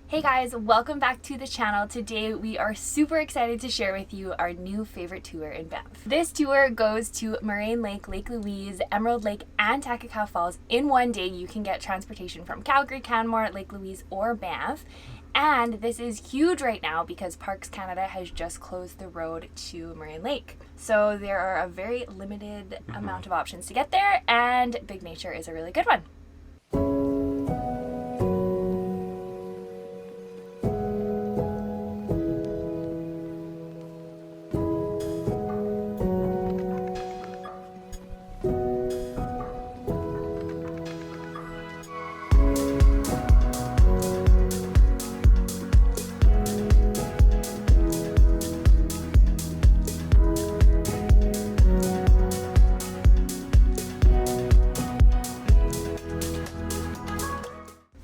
Hey guys, welcome back to the channel. Today we are super excited to share with you our new favorite tour in Banff. This tour goes to Moraine Lake, Lake Louise, Emerald Lake, and Takakkaw Falls in one day. You can get transportation from Calgary, Canmore, Lake Louise, or Banff. And this is huge right now because Parks Canada has just closed the road to Moraine Lake. So there are a very limited amount of options to get there, and Big Nature is a really good one.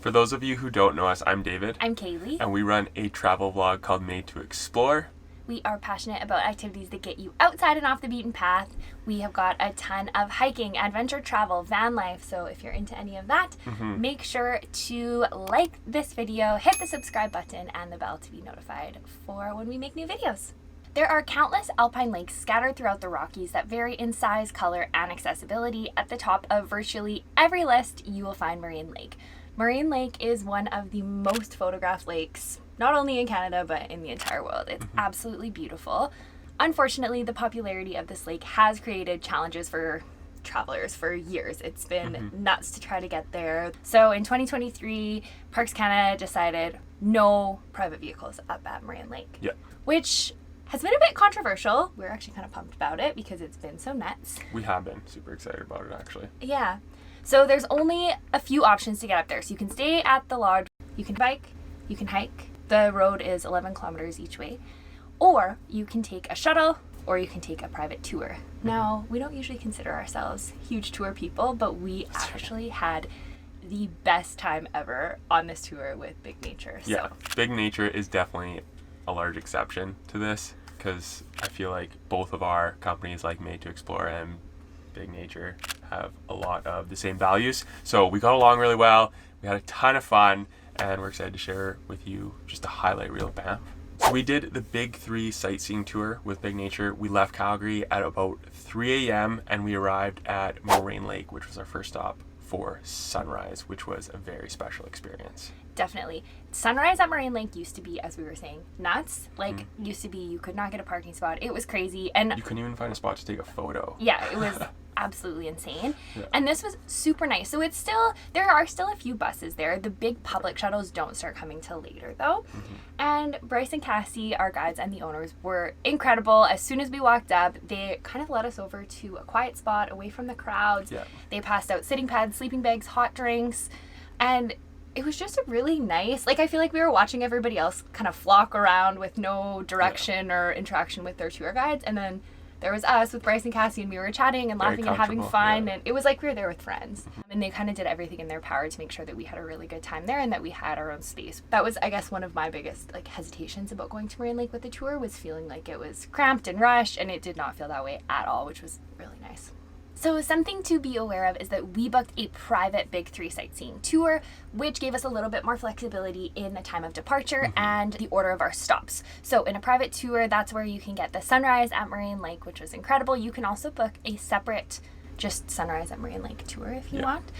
For those of you who don't know us, I'm David. I'm Kaylee. And we run a travel vlog called Made to Explore. We are passionate about activities that get you outside and off the beaten path. We have got a ton of hiking, adventure travel, van life. So if you're into any of that, make sure to like this video, hit the subscribe button and the bell to be notified for when we make new videos. There are countless alpine lakes scattered throughout the Rockies that vary in size, color, and accessibility. At the top of virtually every list, you will find Moraine Lake. Moraine Lake is one of the most photographed lakes, not only in Canada, but in the entire world. It's absolutely beautiful. Unfortunately, the popularity of this lake has created challenges for travelers for years. It's been nuts to try to get there. So in 2023, Parks Canada decided no private vehicles up at Moraine Lake, which has been a bit controversial. We're actually kind of pumped about it because it's been so nuts. We have been super excited about it, actually. Yeah. So there's only a few options to get up there. So you can stay at the lodge, you can bike, you can hike. The road is 11 kilometers each way. Or you can take a shuttle, or you can take a private tour. Now, we don't usually consider ourselves huge tour people, but we actually had the best time ever on this tour with Big Nature. So. Yeah, Big Nature is definitely a large exception to this because I feel like both of our companies, like Made to Explore and Big Nature, have a lot of the same values. So we got along really well. We had a ton of fun, and we're excited to share with you just a highlight reel of Banff. So we did the Big 3 sightseeing tour with Big Nature. We left Calgary at about 3 a.m. and we arrived at Moraine Lake, which was our first stop for sunrise, which was a very special experience. Definitely. Sunrise at Moraine Lake used to be, as we were saying, nuts. Like, used to be you could not get a parking spot. It was crazy. And you couldn't even find a spot to take a photo. Yeah, it was absolutely insane. And this was super nice. So it's still, there are still a few buses there. The big public shuttles don't start coming till later though. And Bryce and Cassie, our guides and the owners, were incredible. As soon as we walked up, they kind of led us over to a quiet spot away from the crowds. They passed out sitting pads, sleeping bags, hot drinks, and it was just a really nice, like I feel like we were watching everybody else kind of flock around with no direction or interaction with their tour guides, and then there was us with Bryce and Cassie, and we were chatting and laughing and having fun, and it was like we were there with friends. And they kind of did everything in their power to make sure that we had a really good time there and that we had our own space. That was, I guess, one of my biggest like hesitations about going to Moraine Lake with the tour, was feeling like it was cramped and rushed, and it did not feel that way at all, which was really nice. So something to be aware of is that we booked a private Big 3 sightseeing tour, which gave us a little bit more flexibility in the time of departure and the order of our stops. So in a private tour, that's where you can get the sunrise at Moraine Lake, which was incredible. You can also book a separate just sunrise at Moraine Lake tour if you want.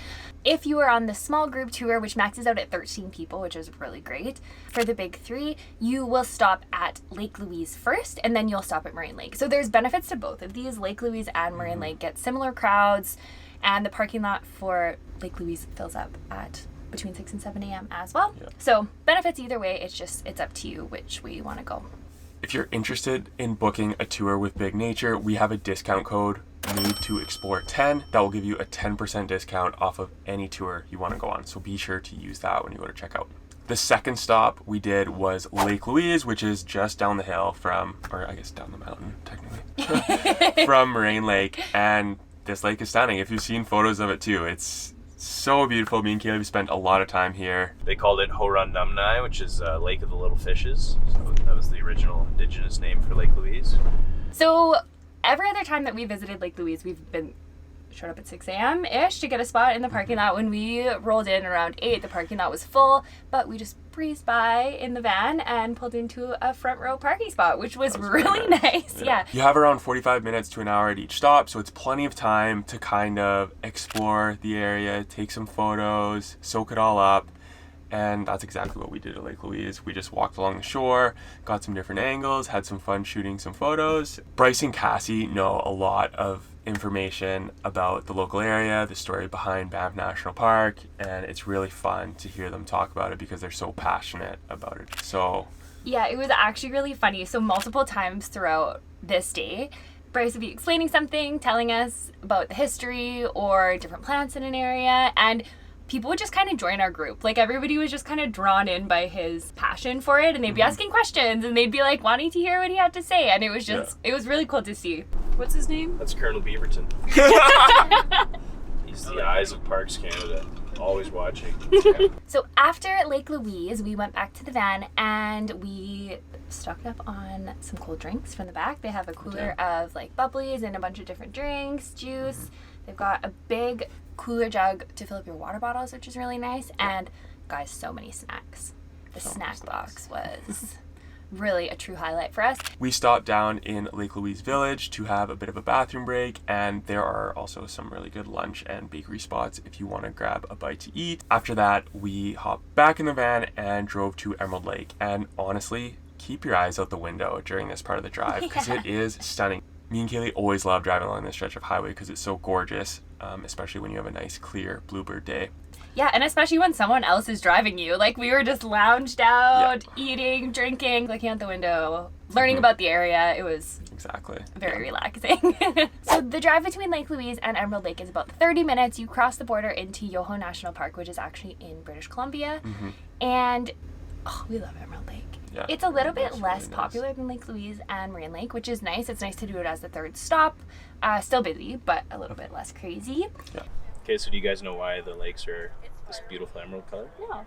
If you are on the small group tour, which maxes out at 13 people, which is really great, for the Big 3, you will stop at Lake Louise first, and then you'll stop at Moraine Lake. So there's benefits to both of these. Lake Louise and Moraine Lake get similar crowds, and the parking lot for Lake Louise fills up at between 6 and 7 a.m. as well. So benefits either way, it's up to you which way you want to go. If you're interested in booking a tour with Big Nature, we have a discount code, Made to Explore 10, that will give you a 10% discount off of any tour you want to go on. So be sure to use that when you go to checkout. The second stop we did was Lake Louise, which is just down the hill from, or I guess down the mountain technically, from Moraine Lake. And this lake is stunning. If you've seen photos of it too, it's so beautiful. Me and Caleb spent a lot of time here. They called it Ho-Run-Num-Nai, which is Lake of the Little Fishes. So that was the original indigenous name for Lake Louise. So every other time that we visited Lake Louise, we've been showed up at 6 a.m. ish to get a spot in the parking lot. When we rolled in around 8, the parking lot was full, but we just breezed by in the van and pulled into a front row parking spot, which was really nice. Yeah. You have around 45 minutes to an hour at each stop, so it's plenty of time to kind of explore the area, take some photos, soak it all up. And that's exactly what we did at Lake Louise. We just walked along the shore, got some different angles, had some fun shooting some photos. Bryce and Cassie know a lot of information about the local area, the story behind Banff National Park, and it's really fun to hear them talk about it because they're so passionate about it. So yeah, it was actually really funny. So multiple times throughout this day, Bryce would be explaining something, telling us about the history or different plants in an area, and people would just kind of join our group. Like, everybody was just kind of drawn in by his passion for it, and they'd be asking questions, and they'd be like wanting to hear what he had to say, and it was just, it was really cool to see. What's his name? That's Colonel Beaverton. He's the eyes of Parks Canada, always watching. So after Lake Louise, we went back to the van, and we stocked up on some cold drinks from the back. They have a cooler of like bubblies and a bunch of different drinks, juice. They've got a big cooler jug to fill up your water bottles, which is really nice. And guys, so many snacks. The snack box was really a true highlight for us. we stopped down in Lake Louise Village to have a bit of a bathroom break, and there are also some really good lunch and bakery spots if you want to grab a bite to eat. After that, we hopped back in the van and drove to Emerald Lake. And honestly, keep your eyes out the window during this part of the drive because it is stunning. Me and Kaylee always love driving along this stretch of highway because it's so gorgeous, especially when you have a nice, clear bluebird day. Yeah, and especially when someone else is driving you. Like, we were just lounged out, eating, drinking, looking out the window, learning about the area. It was very relaxing. So the drive between Lake Louise and Emerald Lake is about 30 minutes. You cross the border into Yoho National Park, which is actually in British Columbia. And we love Emerald Lake. Yeah, it's a little bit less really popular than Lake Louise and Moraine Lake, which is nice. It's nice to do it as the third stop. Still busy, but a little bit less crazy. Yeah. Okay, so do you guys know why the lakes are this beautiful emerald color? Yeah.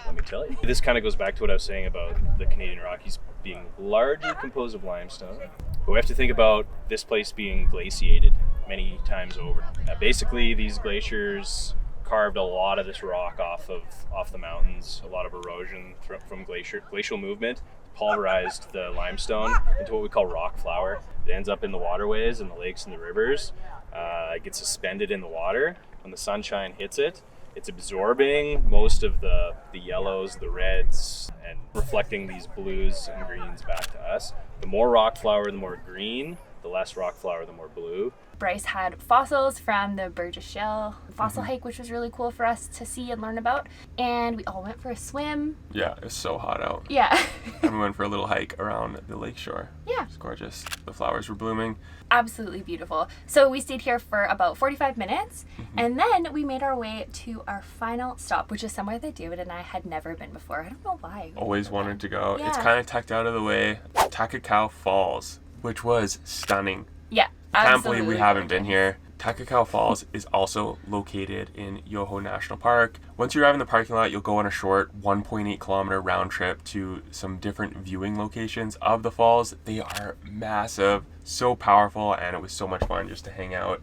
Let me tell you. This kind of goes back to what I was saying about the Canadian Rockies being largely composed of limestone. But we have to think about this place being glaciated many times over. Basically, these glaciers carved a lot of this rock off the mountains, a lot of erosion from glacial movement, pulverized the limestone into what we call rock flour. It ends up in the waterways and the lakes and the rivers. It gets suspended in the water. When the sunshine hits it, it's absorbing most of the yellows, the reds, and reflecting these blues and greens back to us. The more rock flour, the more green. The less rock flour, the more blue. Bryce had fossils from the Burgess Shale fossil hike, which was really cool for us to see and learn about. And we all went for a swim. Yeah, it was so hot out. Yeah. And we went for a little hike around the lake shore. Yeah. It was gorgeous. The flowers were blooming. Absolutely beautiful. So we stayed here for about 45 minutes, and then we made our way to our final stop, which is somewhere that David and I had never been before. I don't know why. Always wanted to go. Yeah. It's kind of tucked out of the way. Takakkaw Falls, which was stunning. Yeah, I can't absolutely believe we haven't been gorgeous. here. Takakkaw Falls is also located in Yoho National Park. Once you arrive in the parking lot, you'll go on a short 1.8 kilometer round trip to some different viewing locations of the falls. They are massive, so powerful, and it was so much fun just to hang out.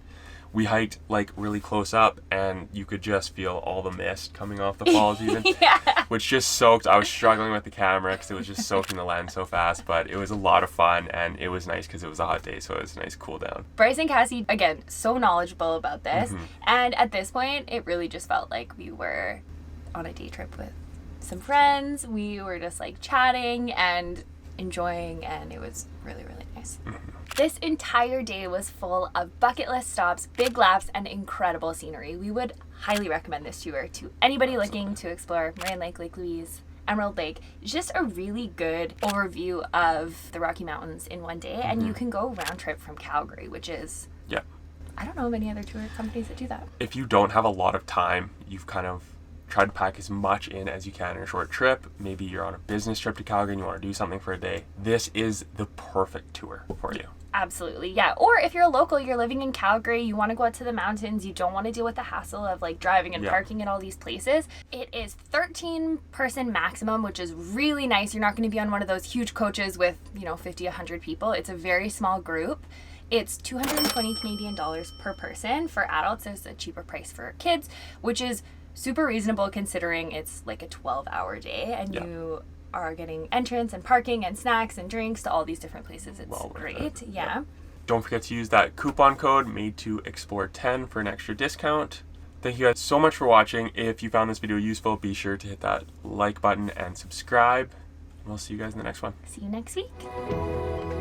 We hiked like really close up, and you could just feel all the mist coming off the falls even, which just soaked. I was struggling with the camera because it was just soaking the lens so fast, but it was a lot of fun, and it was nice because it was a hot day, so it was a nice cool down. Bryce and Cassie, again, so knowledgeable about this, and at this point, it really just felt like we were on a day trip with some friends. We were just like chatting and enjoying, and it was really, really nice. This entire day was full of bucket list stops, big laughs, and incredible scenery. We would highly recommend this tour to anybody looking to explore Moraine Lake, Lake Louise, Emerald Lake. It's just a really good overview of the Rocky Mountains in one day, and you can go round trip from Calgary, which is, I don't know of any other tour companies that do that. If you don't have a lot of time, you've kind of tried to pack as much in as you can in a short trip. Maybe you're on a business trip to Calgary and you want to do something for a day. This is the perfect tour for you. Absolutely, yeah. Or if you're a local, you're living in Calgary, you want to go out to the mountains, you don't want to deal with the hassle of like driving and parking at all these places. It is 13-person maximum, which is really nice. You're not going to be on one of those huge coaches with, 50, 100 people. It's a very small group. It's 220 Canadian dollars per person. For adults, there's a cheaper price for kids, which is super reasonable considering it's like a 12-hour day and Yeah. you are getting entrance and parking and snacks and drinks to all these different places. It's Well worth great. it. Yeah. Don't forget to use that coupon code made to explore 10 for an extra discount. Thank you guys so much for watching. If you found this video useful, be sure to hit that like button and subscribe. We'll see you guys in the next one. See you next week.